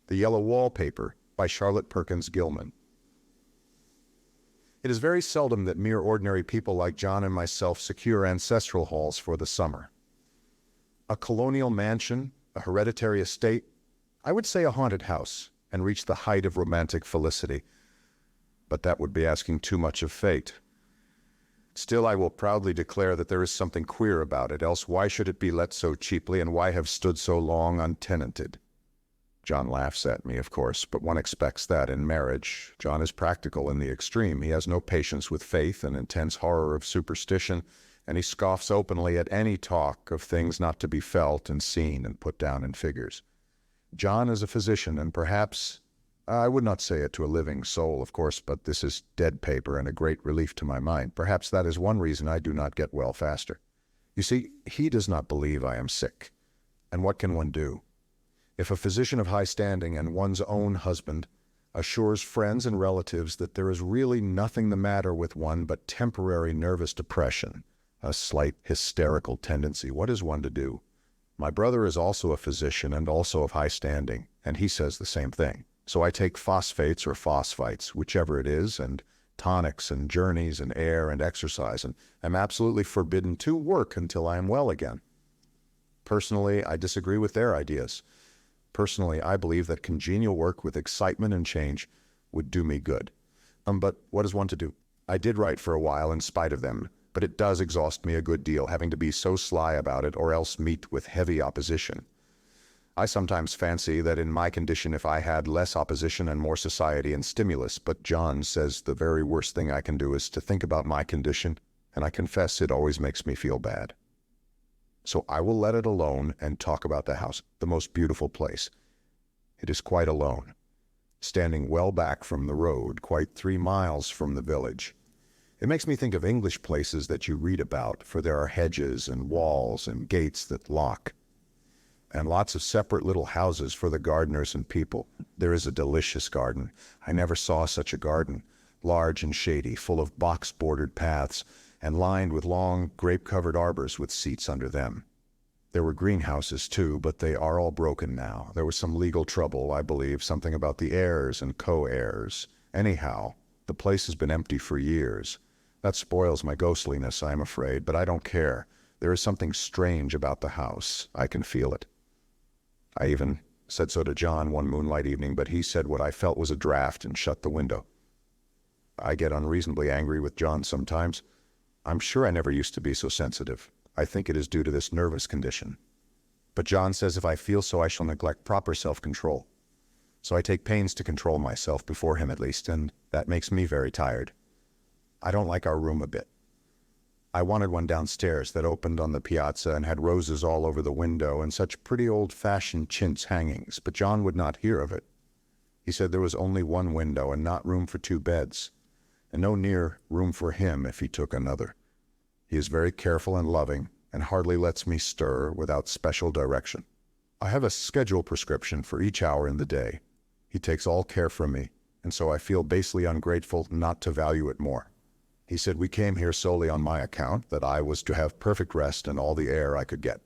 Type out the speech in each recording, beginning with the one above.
The Yellow Wallpaper by Charlotte Perkins Gilman. It is very seldom that mere ordinary people like John and myself secure ancestral halls for the summer. A colonial mansion, a hereditary estate, I would say a haunted house, and reach the height of romantic felicity. But that would be asking too much of fate. Still, I will proudly declare that there is something queer about it, else why should it be let so cheaply, and why have stood so long untenanted? John laughs at me, of course, but one expects that in marriage. John is practical in the extreme. He has no patience with faith and intense horror of superstition, and he scoffs openly at any talk of things not to be felt and seen and put down in figures. John is a physician, and perhaps, I would not say it to a living soul, of course, but this is dead paper and a great relief to my mind. Perhaps that is one reason I do not get well faster. You see, he does not believe I am sick. And what can one do? If a physician of high standing and one's own husband assures friends and relatives that there is really nothing the matter with one but temporary nervous depression, a slight hysterical tendency, what is one to do? My brother is also a physician and also of high standing, and he says the same thing. So I take phosphates or phosphites, whichever it is, and tonics and journeys and air and exercise, and am absolutely forbidden to work until I am well again. Personally, I disagree with their ideas. Personally, I believe that congenial work with excitement and change would do me good. But what is one to do? I did write for a while in spite of them, but it does exhaust me a good deal, having to be so sly about it or else meet with heavy opposition. I sometimes fancy that in my condition if I had less opposition and more society and stimulus, but John says the very worst thing I can do is to think about my condition, and I confess it always makes me feel bad. So I will let it alone and talk about the house, the most beautiful place. It is quite alone, standing well back from the road, quite 3 miles from the village. It makes me think of English places that you read about, for there are hedges and walls and gates that lock, and lots of separate little houses for the gardeners and people. There is a delicious garden. I never saw such a garden, large and shady, full of box-bordered paths, and lined with long, grape-covered arbors with seats under them. There were greenhouses, too, but they are all broken now. There was some legal trouble, I believe, something about the heirs and co-heirs. Anyhow, the place has been empty for years. That spoils my ghostliness, I am afraid, but I don't care. There is something strange about the house. I can feel it. I even said so to John one moonlight evening, but he said what I felt was a draft and shut the window. I get unreasonably angry with John sometimes. I'm sure I never used to be so sensitive. I think it is due to this nervous condition. But John says if I feel so, I shall neglect proper self-control. So I take pains to control myself, before him at least, and that makes me very tired. I don't like our room a bit. I wanted one downstairs that opened on the piazza and had roses all over the window and such pretty old-fashioned chintz hangings, but John would not hear of it. He said there was only one window and not room for 2 beds, and no near room for him if he took another. He is very careful and loving, and hardly lets me stir without special direction. I have a schedule prescription for each hour in the day. He takes all care from me, and so I feel basely ungrateful not to value it more. He said we came here solely on my account, that I was to have perfect rest and all the air I could get.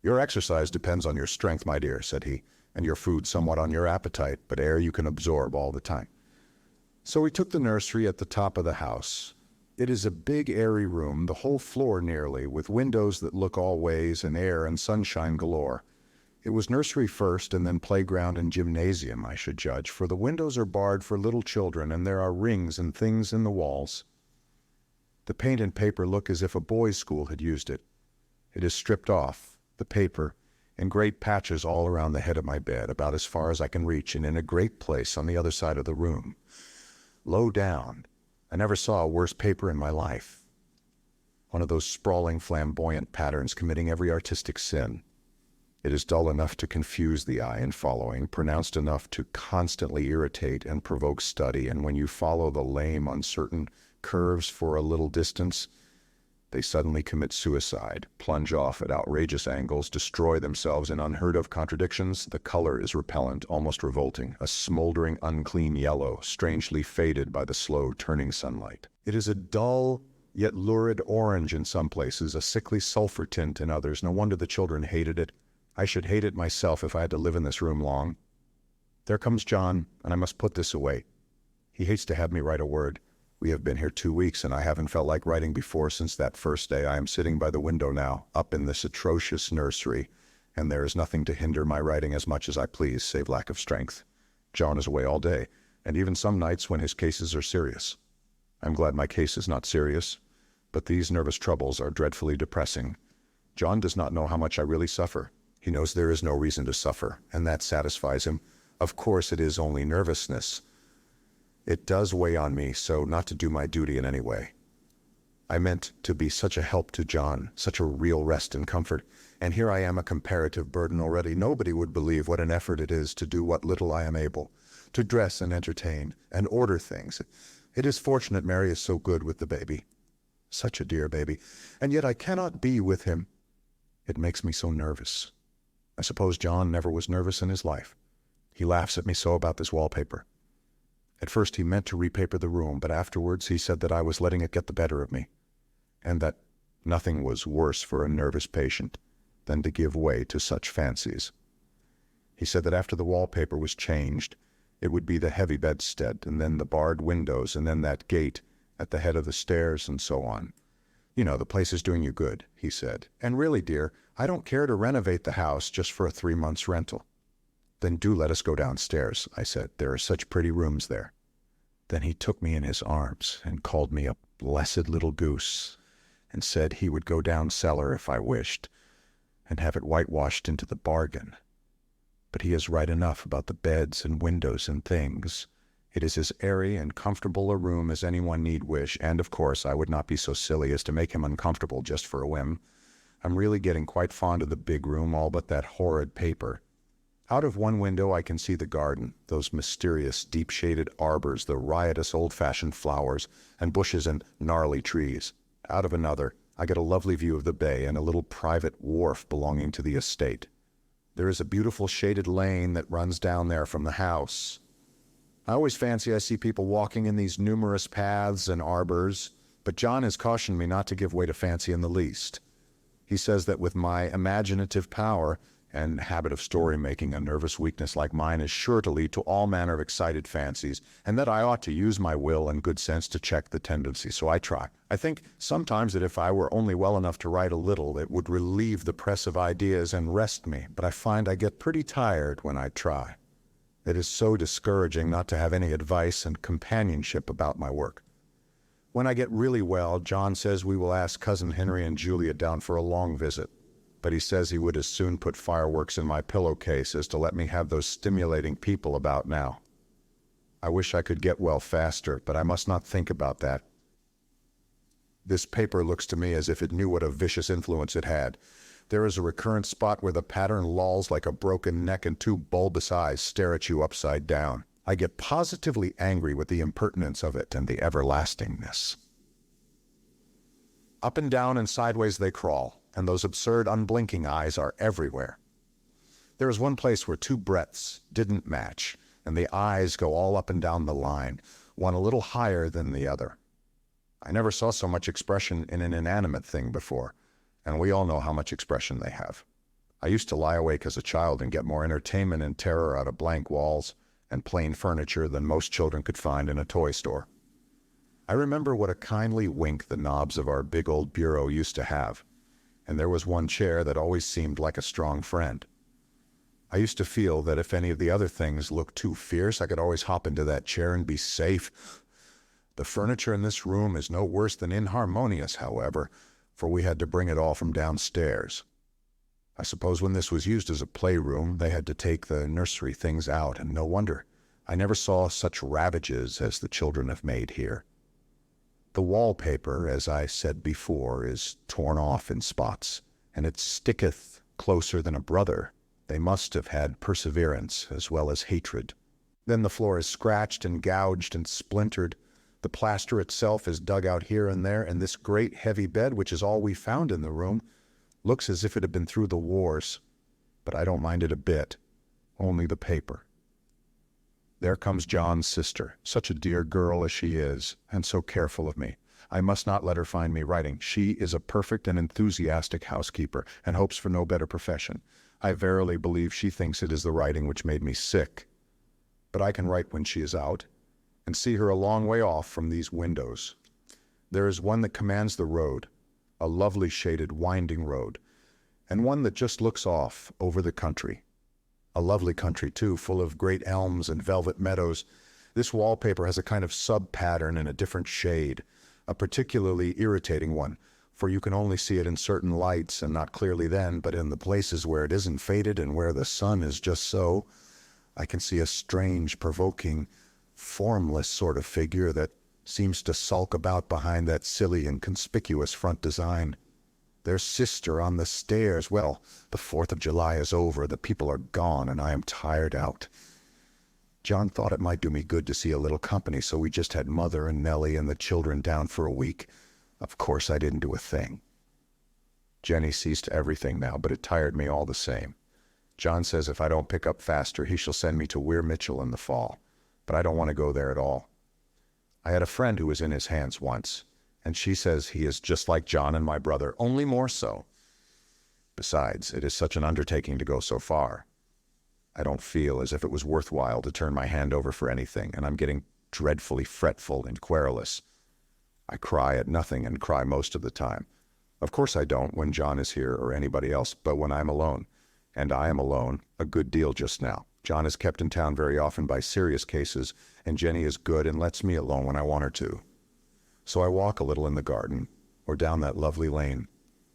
Your exercise depends on your strength, my dear, said he, and your food somewhat on your appetite, but air you can absorb all the time. So we took the nursery at the top of the house. It is a big, airy room, the whole floor nearly, with windows that look all ways and air and sunshine galore. It was nursery first and then playground and gymnasium, I should judge, for the windows are barred for little children and there are rings and things in the walls. The paint and paper look as if a boys' school had used it. It is stripped off, the paper, in great patches all around the head of my bed, about as far as I can reach, and in a great place on the other side of the room. Low down. I never saw a worse paper in my life. One of those sprawling, flamboyant patterns committing every artistic sin. It is dull enough to confuse the eye in following, pronounced enough to constantly irritate and provoke study, and when you follow the lame, uncertain curves for a little distance, they suddenly commit suicide, plunge off at outrageous angles, destroy themselves in unheard-of contradictions. The color is repellent, almost revolting, a smoldering, unclean yellow, strangely faded by the slow turning sunlight. It is a dull, yet lurid orange in some places, a sickly sulfur tint in others. No wonder the children hated it. I should hate it myself if I had to live in this room long. There comes John, and I must put this away. He hates to have me write a word. We have been here 2 weeks, and I haven't felt like writing before since that first day. I am sitting by the window now, up in this atrocious nursery, and there is nothing to hinder my writing as much as I please, save lack of strength. John is away all day, and even some nights when his cases are serious. I'm glad my case is not serious, but these nervous troubles are dreadfully depressing. John does not know how much I really suffer. He knows there is no reason to suffer, and that satisfies him. Of course, it is only nervousness. It does weigh on me, so not to do my duty in any way. I meant to be such a help to John, such a real rest and comfort, and here I am a comparative burden already. Nobody would believe what an effort it is to do what little I am able, to dress and entertain, and order things. It is fortunate Mary is so good with the baby. Such a dear baby, and yet I cannot be with him. It makes me so nervous. I suppose John never was nervous in his life. He laughs at me so about this wallpaper. At first he meant to repaper the room, but afterwards he said that I was letting it get the better of me, and that nothing was worse for a nervous patient than to give way to such fancies. He said that after the wallpaper was changed, it would be the heavy bedstead, and then the barred windows, and then that gate at the head of the stairs, and so on. You know, the place is doing you good, he said. And really, dear, I don't care to renovate the house just for a 3 months rental. Then do let us go downstairs, I said. There are such pretty rooms there. Then he took me in his arms and called me a blessed little goose, and said he would go down cellar if I wished, and have it whitewashed into the bargain. But he is right enough about the beds and windows and things. It is as airy and comfortable a room as anyone need wish, and of course I would not be so silly as to make him uncomfortable just for a whim. I'm really getting quite fond of the big room, all but that horrid paper. Out of one window I can see the garden, those mysterious deep-shaded arbors, the riotous old-fashioned flowers, and bushes and gnarly trees. Out of another, I get a lovely view of the bay and a little private wharf belonging to the estate. There is a beautiful shaded lane that runs down there from the house. I always fancy I see people walking in these numerous paths and arbors, but John has cautioned me not to give way to fancy in the least. He says that with my imaginative power and habit of story-making, a nervous weakness like mine is sure to lead to all manner of excited fancies, and that I ought to use my will and good sense to check the tendency, so I try. I think sometimes that if I were only well enough to write a little, it would relieve the press of ideas and rest me, but I find I get pretty tired when I try. It is so discouraging not to have any advice and companionship about my work. When I get really well, John says we will ask Cousin Henry and Julia down for a long visit, but he says he would as soon put fireworks in my pillowcase as to let me have those stimulating people about now. I wish I could get well faster, but I must not think about that. This paper looks to me as if it knew what a vicious influence it had. There is a recurrent spot where the pattern lolls like a broken neck and two bulbous eyes stare at you upside down. I get positively angry with the impertinence of it and the everlastingness. Up and down and sideways they crawl, and those absurd unblinking eyes are everywhere. There is one place where two breadths didn't match, and the eyes go all up and down the line, one a little higher than the other. I never saw so much expression in an inanimate thing before, and we all know how much expression they have. I used to lie awake as a child and get more entertainment and terror out of blank walls and plain furniture than most children could find in a toy store. I remember what a kindly wink the knobs of our big old bureau used to have, and there was one chair that always seemed like a strong friend. I used to feel that if any of the other things looked too fierce, I could always hop into that chair and be safe. The furniture in this room is no worse than inharmonious, however, for we had to bring it all from downstairs. I suppose when this was used as a playroom, they had to take the nursery things out, and no wonder. I never saw such ravages as the children have made here. The wallpaper, as I said before, is torn off in spots, and it sticketh closer than a brother. They must have had perseverance as well as hatred. Then the floor is scratched and gouged and splintered. The plaster itself is dug out here and there, and this great heavy bed, which is all we found in the room, looks as if it had been through the wars. But I don't mind it a bit, only the paper. There comes John's sister, such a dear girl as she is, and so careful of me. I must not let her find me writing. She is a perfect and enthusiastic housekeeper, and hopes for no better profession. I verily believe she thinks it is the writing which made me sick. but I can write when she is out, and see her a long way off from these windows. There is one that commands the road, a lovely shaded winding road, and one that just looks off over the country. A lovely country too, full of great elms and velvet meadows. This wallpaper has a kind of sub-pattern in a different shade, a particularly irritating one, for you can only see it in certain lights and not clearly then, but in the places where it isn't faded and where the sun is just so, I can see a strange, provoking, formless sort of figure that seems to sulk about behind that silly and conspicuous front design. Their sister on the stairs. Well, the 4th of July is over, the people are gone, and I am tired out. John thought it might do me good to see a little company, so we just had Mother and Nellie and the children down for a week. Of course I didn't do a thing. Jenny ceased everything now, but it tired me all the same. John says if I don't pick up faster, he shall send me to Weir Mitchell in the fall, but I don't want to go there at all. I had a friend who was in his hands once, and she says he is just like John and my brother, only more so. Besides, it is such an undertaking to go so far. I don't feel as if it was worthwhile to turn my hand over for anything, and I'm getting dreadfully fretful and querulous. I cry at nothing and cry most of the time. Of course I don't when John is here or anybody else, but when I'm alone. And I am alone a good deal just now. John is kept in town very often by serious cases, and Jenny is good and lets me alone when I want her to. So I walk a little in the garden, or down that lovely lane,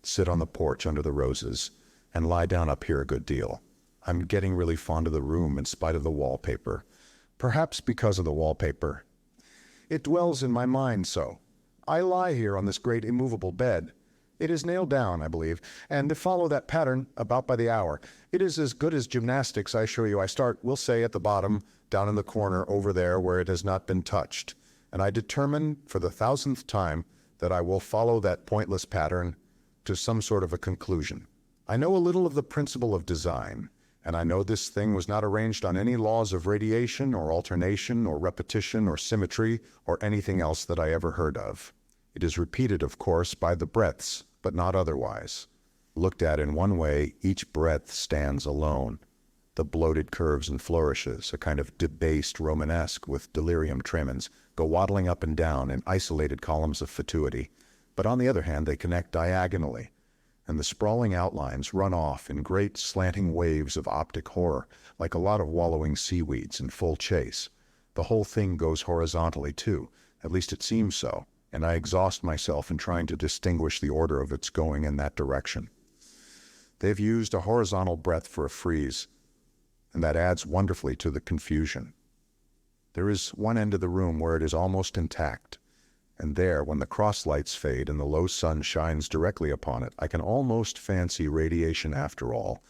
sit on the porch under the roses, and lie down up here a good deal. I'm getting really fond of the room in spite of the wallpaper. Perhaps because of the wallpaper. It dwells in my mind so. I lie here on this great immovable bed. It is nailed down, I believe, and to follow that pattern about by the hour. It is as good as gymnastics, I assure you. I start, we'll say, at the bottom, down in the corner over there where it has not been touched. And I determine for the 1000th time that I will follow that pointless pattern to some sort of a conclusion. I know a little of the principle of design, and I know this thing was not arranged on any laws of radiation or alternation or repetition or symmetry or anything else that I ever heard of. It is repeated, of course, by the breaths, but not otherwise. Looked at in one way, each breath stands alone. The bloated curves and flourishes, a kind of debased Romanesque with delirium tremens, go waddling up and down in isolated columns of fatuity, but on the other hand they connect diagonally, and the sprawling outlines run off in great slanting waves of optic horror, like a lot of wallowing seaweeds in full chase. The whole thing goes horizontally too, at least it seems so, and I exhaust myself in trying to distinguish the order of its going in that direction. They've used a horizontal breath for a frieze, and that adds wonderfully to the confusion. There is one end of the room where it is almost intact, and there, when the cross lights fade and the low sun shines directly upon it, I can almost fancy radiation after all.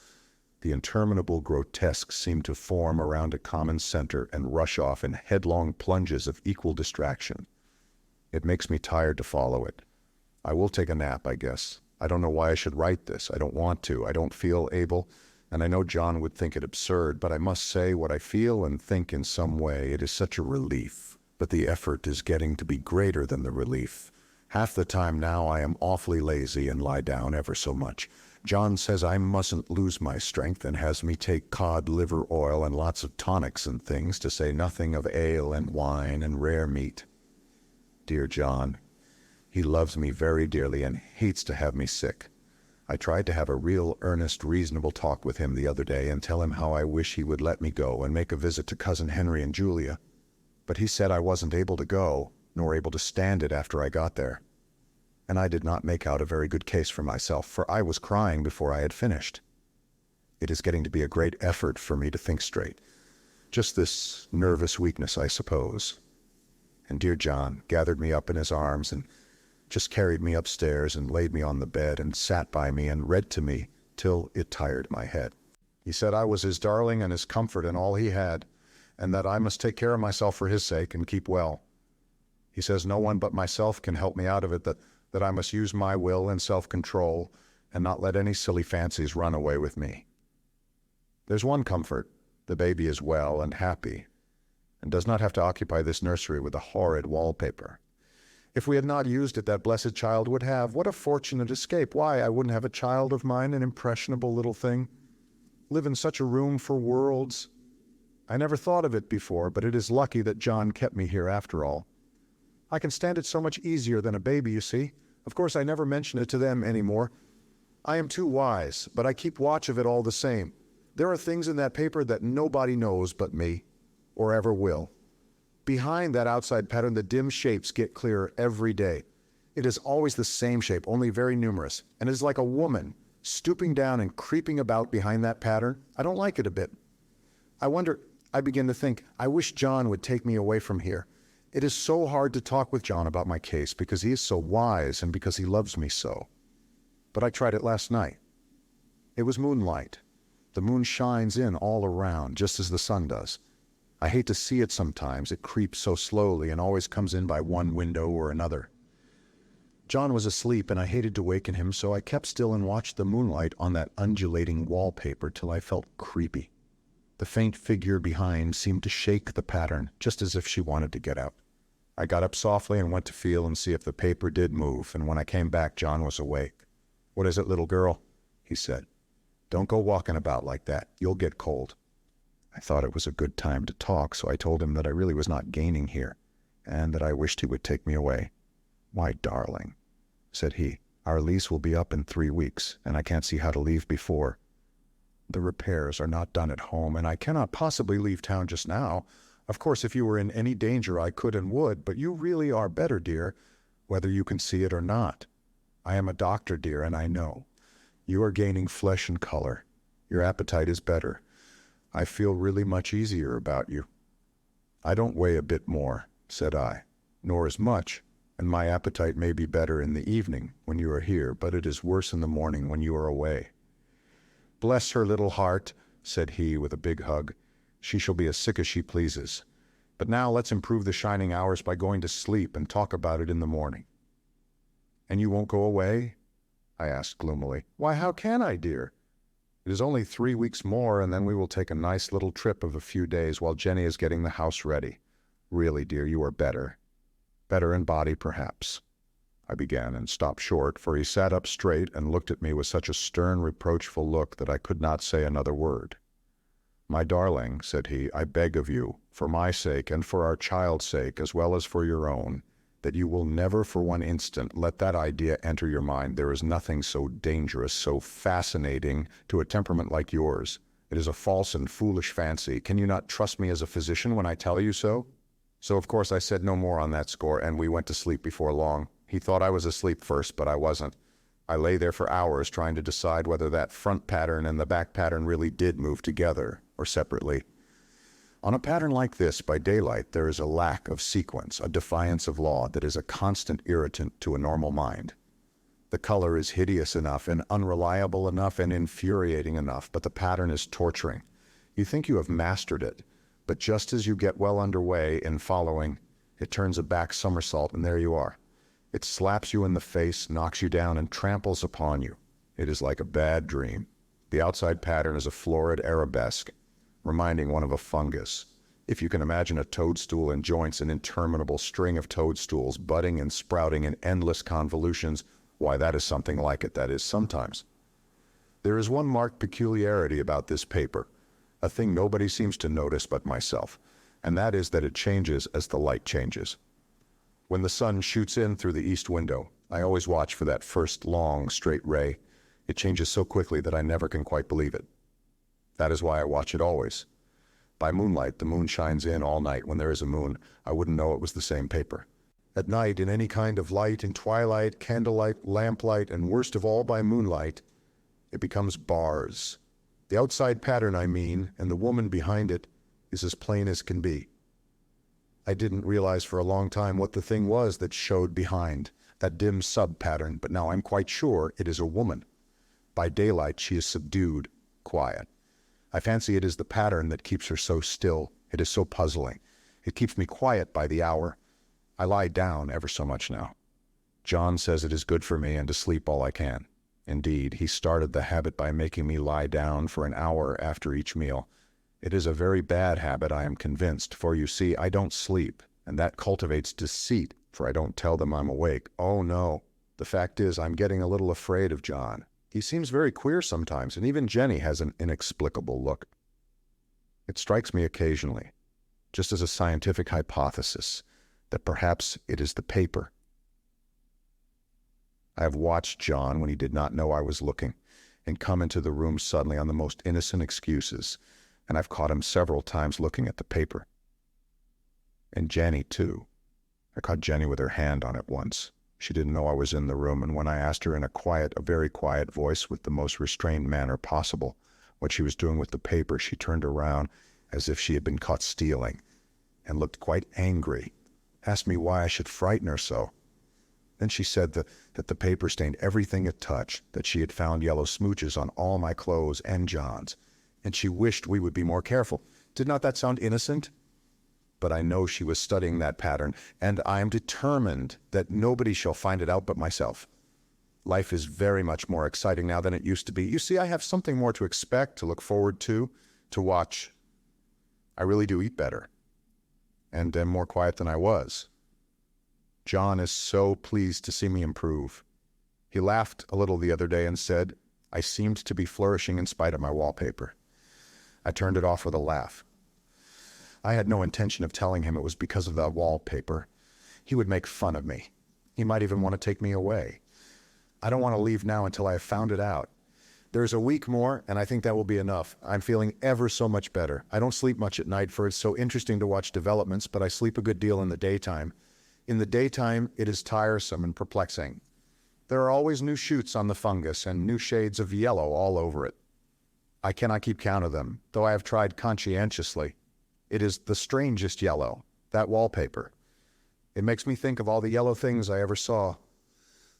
The interminable grotesques seem to form around a common center and rush off in headlong plunges of equal distraction. It makes me tired to follow it. I will take a nap, I guess. I don't know why I should write this. I don't want to. I don't feel able, and I know John would think it absurd, but I must say what I feel and think in some way. It is such a relief, but the effort is getting to be greater than the relief. Half the time now I am awfully lazy and lie down ever so much. John says I mustn't lose my strength and has me take cod liver oil and lots of tonics and things, to say nothing of ale and wine and rare meat. Dear John, he loves me very dearly and hates to have me sick. I tried to have a real, earnest, reasonable talk with him the other day and tell him how I wish he would let me go and make a visit to Cousin Henry and Julia. But he said I wasn't able to go, nor able to stand it after I got there. And I did not make out a very good case for myself, for I was crying before I had finished. It is getting to be a great effort for me to think straight. Just this nervous weakness, I suppose. And dear John gathered me up in his arms and just carried me upstairs and laid me on the bed and sat by me and read to me till it tired my head. He said I was his darling and his comfort and all he had, and that I must take care of myself for his sake and keep well. He says no one but myself can help me out of it, that I must use my will and self-control and not let any silly fancies run away with me. There's one comfort: the baby is well and happy, and does not have to occupy this nursery with a horrid wallpaper. If we had not used it, that blessed child would have. What a fortunate escape! Why, I wouldn't have a child of mine, an impressionable little thing, live in such a room for worlds. I never thought of it before, but it is lucky that John kept me here after all. I can stand it so much easier than a baby, you see. Of course, I never mention it to them anymore. I am too wise, but I keep watch of it all the same. There are things in that paper that nobody knows but me, or ever will. Behind that outside pattern, the dim shapes get clearer every day. It is always the same shape, only very numerous, and it is like a woman stooping down and creeping about behind that pattern. I don't like it a bit. I begin to think, I wish John would take me away from here. It is so hard to talk with John about my case because he is so wise and because he loves me so. But I tried it last night. It was moonlight. The moon shines in all around, just as the sun does. I hate to see it sometimes. It creeps so slowly and always comes in by one window or another. John was asleep and I hated to waken him, so I kept still and watched the moonlight on that undulating wallpaper till I felt creepy. The faint figure behind seemed to shake the pattern, just as if she wanted to get out. I got up softly and went to feel and see if the paper did move, and when I came back, John was awake. "What is it, little girl?" he said. "Don't go walking about like that. You'll get cold." I thought it was a good time to talk, so I told him that I really was not gaining here, and that I wished he would take me away. "Why, darling," said he, "our lease will be up in 3 weeks, and I can't see how to leave before. The repairs are not done at home, and I cannot possibly leave town just now. Of course, if you were in any danger, I could and would, but you really are better, dear, whether you can see it or not. I am a doctor, dear, and I know. You are gaining flesh and color. Your appetite is better. I feel really much easier about you." "I don't weigh a bit more," said I, "nor as much, and my appetite may be better in the evening when you are here, but it is worse in the morning when you are away." "Bless her little heart," said he with a big hug. "She shall be as sick as she pleases. But now let's improve the shining hours by going to sleep and talk about it in the morning." "And you won't go away?" I asked gloomily. "Why, how can I, dear? It is only 3 weeks more, and then we will take a nice little trip of a few days while Jenny is getting the house ready. Really, dear, you are better. Better in body, perhaps." I began and stopped short, for he sat up straight and looked at me with such a stern, reproachful look that I could not say another word. "My darling," said he, "I beg of you, for my sake and for our child's sake, as well as for your own, that you will never for one instant let that idea enter your mind. There is nothing so dangerous, so fascinating to a temperament like yours. It is a false and foolish fancy. Can you not trust me as a physician when I tell you so?" So of course I said no more on that score, and we went to sleep before long. He thought I was asleep first, but I wasn't. I lay there for hours trying to decide whether that front pattern and the back pattern really did move together or separately. On a pattern like this, by daylight, there is a lack of sequence, a defiance of law that is a constant irritant to a normal mind. The color is hideous enough and unreliable enough and infuriating enough, but the pattern is torturing. You think you have mastered it, but just as you get well underway in following, it turns a back somersault and there you are. It slaps you in the face, knocks you down, and tramples upon you. It is like a bad dream. The outside pattern is a florid arabesque, reminding one of a fungus. If you can imagine a toadstool in joints, an interminable string of toadstools budding and sprouting in endless convolutions, why, that is something like it, that is, sometimes. There is one marked peculiarity about this paper, a thing nobody seems to notice but myself, and that is that it changes as the light changes. When the sun shoots in through the east window, I always watch for that first long, straight ray. It changes so quickly that I never can quite believe it. That is why I watch it always. By moonlight, the moon shines in all night. When there is a moon, I wouldn't know it was the same paper. At night, in any kind of light, in twilight, candlelight, lamplight, and worst of all by moonlight, it becomes bars. The outside pattern, I mean, and the woman behind it, is as plain as can be. I didn't realize for a long time what the thing was that showed behind, that dim sub-pattern, but now I'm quite sure it is a woman. By daylight, she is subdued, quiet. I fancy it is the pattern that keeps her so still. It is so puzzling. It keeps me quiet by the hour. I lie down ever so much now. John says it is good for me and to sleep all I can. Indeed, he started the habit by making me lie down for an hour after each meal. It is a very bad habit, I am convinced, for you see, I don't sleep, and that cultivates deceit, for I don't tell them I'm awake. Oh no, the fact is I'm getting a little afraid of John. He seems very queer sometimes, and even Jenny has an inexplicable look. It strikes me occasionally, just as a scientific hypothesis, that perhaps it is the paper. I have watched John when he did not know I was looking and come into the room suddenly on the most innocent excuses, and I've caught him several times looking at the paper. And Jenny, too. I caught Jenny with her hand on it once. She didn't know I was in the room, and when I asked her in a very quiet voice with the most restrained manner possible what she was doing with the paper, she turned around as if she had been caught stealing and looked quite angry, asked me why I should frighten her so. Then she said that the paper stained everything it touched, that she had found yellow smooches on all my clothes and John's, and she wished we would be more careful. Did not that sound innocent? But I know she was studying that pattern, and I am determined that nobody shall find it out but myself. Life is very much more exciting now than it used to be. You see, I have something more to expect, to look forward to watch. I really do eat better, and am more quiet than I was. John is so pleased to see me improve. He laughed a little the other day and said I seemed to be flourishing in spite of my wallpaper. I turned it off with a laugh. I had no intention of telling him it was because of the wallpaper. He would make fun of me. He might even want to take me away. I don't want to leave now until I have found it out. There's a week more, and I think that will be enough. I'm feeling ever so much better. I don't sleep much at night, for it's so interesting to watch developments, but I sleep a good deal in the daytime. In the daytime, it is tiresome and perplexing. There are always new shoots on the fungus and new shades of yellow all over it. I cannot keep count of them, though I have tried conscientiously. It is the strangest yellow, that wallpaper. It makes me think of all the yellow things I ever saw.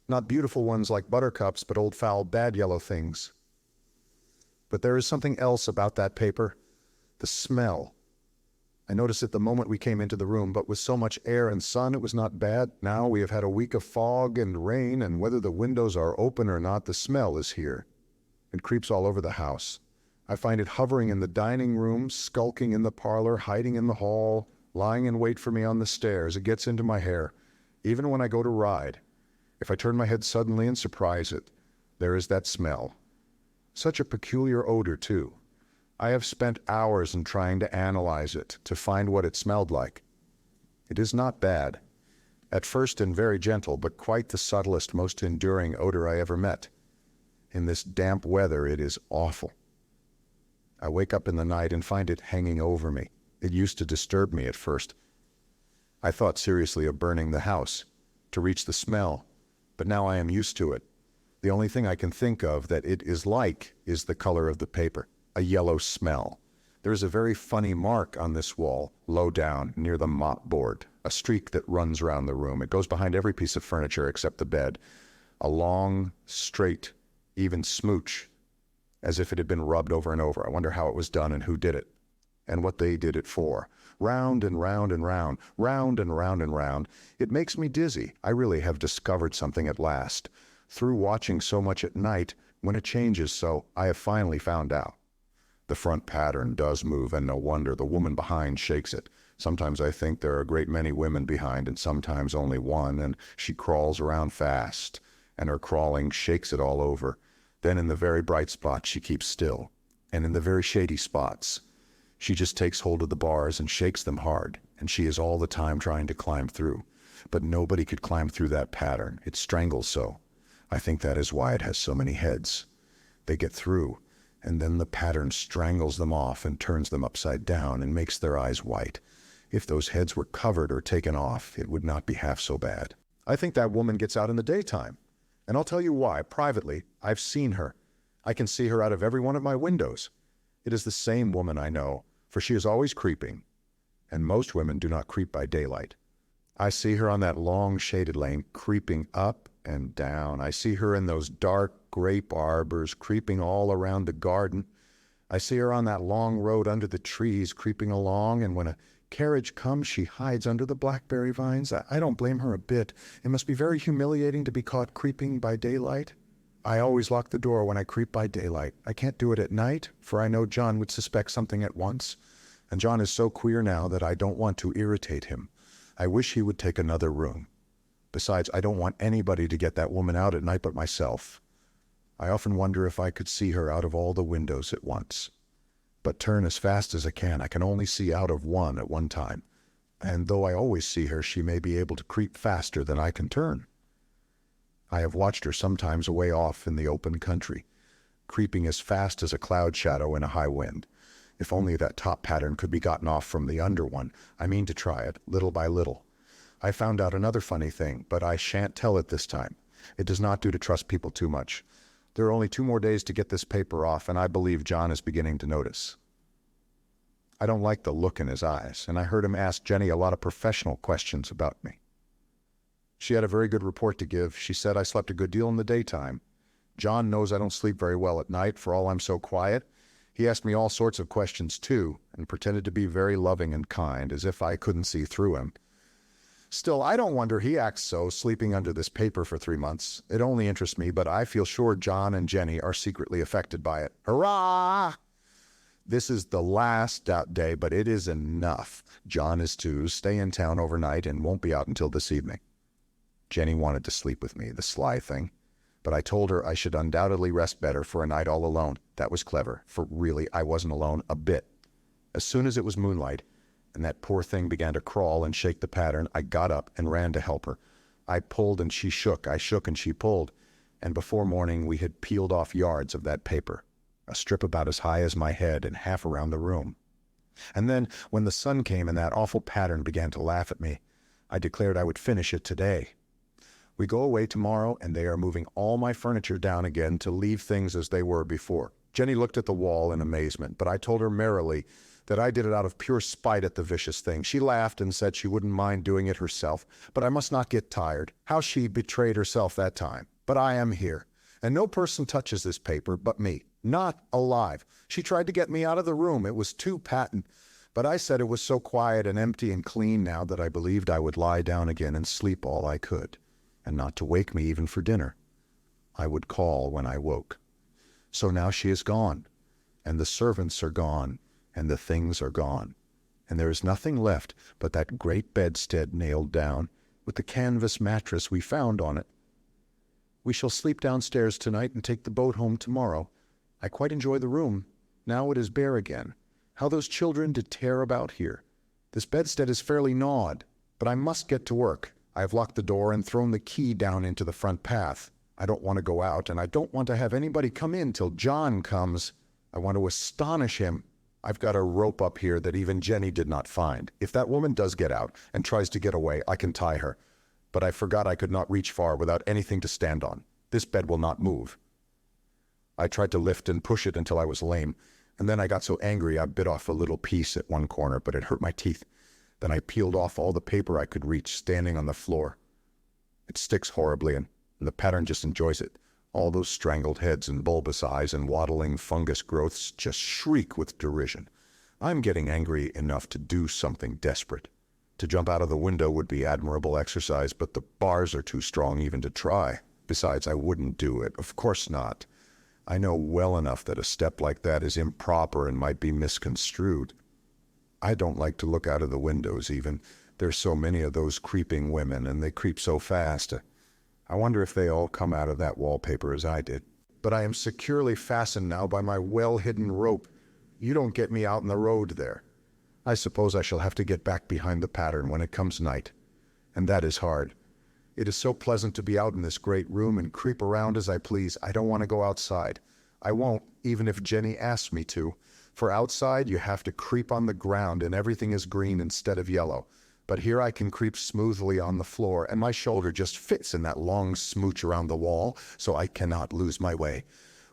Not beautiful ones like buttercups, but old foul bad yellow things. But there is something else about that paper. The smell. I noticed it the moment we came into the room, but with so much air and sun it was not bad. Now we have had a week of fog and rain, and whether the windows are open or not, the smell is here. It creeps all over the house. I find it hovering in the dining room, skulking in the parlor, hiding in the hall, lying in wait for me on the stairs. It gets into my hair, even when I go to ride. If I turn my head suddenly and surprise it, there is that smell. Such a peculiar odor, too. I have spent hours in trying to analyze it, to find what it smelled like. It is not bad. At first and very gentle, but quite the subtlest, most enduring odor I ever met. In this damp weather, it is awful. I wake up in the night and find it hanging over me. It used to disturb me at first. I thought seriously of burning the house to reach the smell, but now I am used to it. The only thing I can think of that it is like is the color of the paper, a yellow smell. There is a very funny mark on this wall, low down, near the mop board, a streak that runs around the room. It goes behind every piece of furniture except the bed. A long, straight, even smooch, as if it had been rubbed over and over. I wonder how it was done and who did it, and what they did it for. Round and round and round, round and round and round. It makes me dizzy. I really have discovered something at last. Through watching so much at night, when it changes so, I have finally found out. The front pattern does move, and no wonder. The woman behind shakes it. Sometimes I think there are a great many women behind, and sometimes only one, and she crawls around fast, and her crawling shakes it all over. Then in the very bright spots she keeps still, and in the very shady spots she just takes hold of the bars and shakes them hard, and she is all the time trying to climb through. But nobody could climb through that pattern. It strangles so. I think that is why it has so many heads. They get through, and then the pattern strangles them off and turns them upside down and makes their eyes white. If those heads were covered or taken off, it would not be half so bad. I think that woman gets out in the daytime. And I'll tell you why. Privately, I've seen her. I can see her out of every one of my windows. It is the same woman I know, for she is always creeping. And most women do not creep by daylight. I see her on that long shaded lane, creeping up and down. I see her in those dark grape arbors, creeping all around the garden. I see her on that long road under the trees, creeping along, and when a carriage comes, she hides under the blackberry vines. I don't blame her a bit. It must be very humiliating to be caught creeping by daylight. I always lock the door when I creep by daylight. I can't do it at night, for I know John would suspect something at once. And John is so queer now that I don't want to irritate him. I wish he would take another room. Besides, I don't want anybody to get that woman out at night but myself. I often wonder if I could see her out of all the windows at once. but turn as fast as I can. I can only see out of one at one time. And though I always see her, she may be able to creep faster than I can turn. I have watched her sometimes away off in the open country, creeping as fast as a cloud shadow in a high wind. If only that top pattern could be gotten off from the under one. I mean to try it, little by little. I found out another funny thing, but I shan't tell it this time. It does not do to trust people too much. There are only 2 more days to get this paper off, and I believe John is beginning to notice. I don't like the look in his eyes, and I heard him ask Jenny a lot of professional questions about me. She had a very good report to give. She said I slept a good deal in the daytime. John knows I don't sleep very well at night, for all I'm so quiet. He asked me all sorts of questions too, and pretended to be very loving and kind, as if I couldn't see through him. Still, I don't wonder he acts so, sleeping under this paper for 3 months. It only interests me, but I feel sure John and Jenny are secretly affected by it. Hurrah! This is the last day, but it is enough. John is to stay in town overnight and won't be out until this evening. Jenny wanted to sleep with me, the sly thing. But I told her I should undoubtedly rest better for a night all alone. That was clever, for really I wasn't alone a bit. As soon as it was moonlight, and that poor thing began to crawl and shake the pattern, I got up and ran to help her. I pulled and she shook, I shook and she pulled, and before morning we had peeled off yards of that paper, a strip about as high as my head and half around the room. And then, when the sun came and that awful pattern began to laugh at me, I declared I would finish it today. We go away tomorrow, and they are moving all my furniture down again to leave things as they were before. Jenny looked at the wall in amazement, but I told her merrily that I did it out of pure spite at the vicious thing. She laughed and said she wouldn't mind doing it herself, but I must not get tired. How she betrayed herself that time. But I am here, and no person touches this paper but me. Not alive. She tried to get me out of the room. It was too patent. But I said it was so quiet and empty and clean now that I believed I would lie down again and sleep all I could, and not to wake me even for dinner. I would call when I woke. So now she is gone, and the servants are gone, and the things are gone, and there is nothing left but that great bedstead nailed down, with the canvas mattress we found on it. We shall sleep downstairs tonight and take the boat home tomorrow. I quite enjoy the room. Now it is bare again. How those children did tear about here. This bedstead is fairly gnawed, but I must get to work. I have locked the door and thrown the key down into the front path. I don't want to go out, and I don't want to have anybody come in till John comes. I want to astonish him. I've got a rope up here that even Jenny did not find. If that woman does get out and tries to get away, I can tie her. But I forgot I could not reach far without anything to stand on. This bed will not move. I tried to lift and push it until I was lame, and then I got so angry I bit off a little piece at one corner, but it hurt my teeth. Then I peeled off all the paper I could reach, standing on the floor. It sticks horribly, and the pattern just enjoys it. All those strangled heads and bulbous eyes and waddling fungus growths just shriek with derision. I'm getting angry enough to do something desperate. To jump out of the window would be admirable exercise, but the bars are too strong even to try. Besides, I wouldn't do it. Of course not. I know well enough that a step like that is improper and might be misconstrued. I don't like to look out of the windows even. There's so many of those creeping women, and they creep so fast. I wonder if they all come out of that wallpaper as I did. But I am securely fastened now by my well-hidden rope. You don't get me out in the road there. I suppose I shall have to get back behind the pattern when it comes night. And that is hard. It is so pleasant to be out in this great room and creep around as I please. I don't want to go outside. I won't, even if Jenny asks me to. For outside, you have to creep on the ground and everything is green instead of yellow. But here I can creep smoothly on the floor, and my shoulder just fits in that long smooch around the wall, so I cannot lose my way.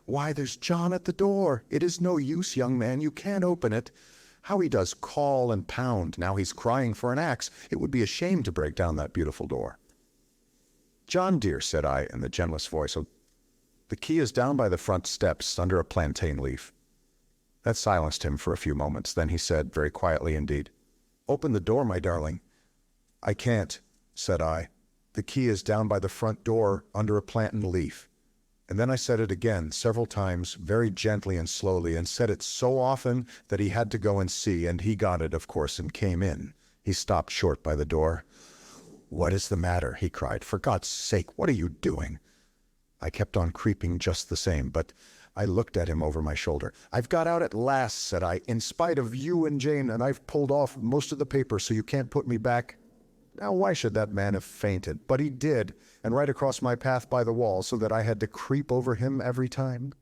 Why, there's John at the door. It is no use, young man. You can't open it. How he does call and pound. Now he's crying for an axe. It would be a shame to break down that beautiful door. John, dear, said I in the gentlest voice, the key is down by the front steps under a plantain leaf. That silenced him for a few moments. Then he said, very quietly indeed, open the door, my darling. I can't, said I. The key is down by the front door under a plantain leaf. And then I said it again, several times, very gently and slowly, and said it so often that he had to go and see, and he got it, of course, and came in. He stopped short by the door. What is the matter? He cried. For God's sake, what are you doing? I kept on creeping just the same, but I looked at him over my shoulder. "I've got out at last," said I, "in spite of you and Jane, and I've pulled off most of the paper so you can't put me back." Now, why should that man have fainted? But he did, and right across my path by the wall, so that I had to creep over him every time.